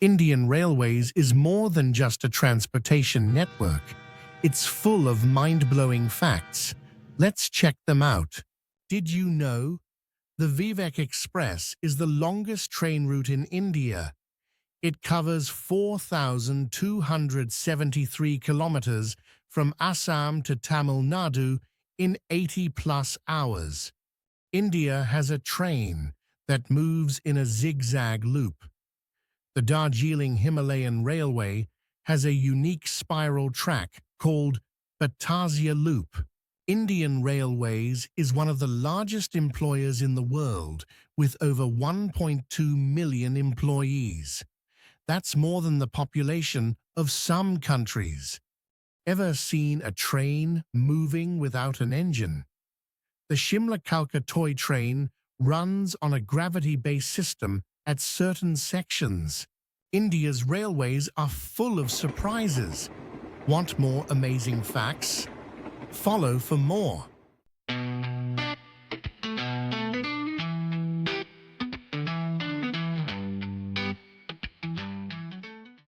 Indian Railways is more than just a transportation network. It's full of mind-blowing facts. Let's check them out. Did you know? The Vivek Express is the longest train route in India. It covers 4,273 kilometers from Assam to Tamil Nadu in 80-plus hours. India has a train that moves in a zigzag loop. The Darjeeling Himalayan Railway has a unique spiral track called Batazia Loop. Indian Railways is one of the largest employers in the world, with over 1.2 million employees. That's more than the population of some countries. Ever seen a train moving without an engine? The Shimla-Kalka toy train runs on a gravity-based system at certain sections. India's railways are full of surprises. Want more amazing facts? Follow for more.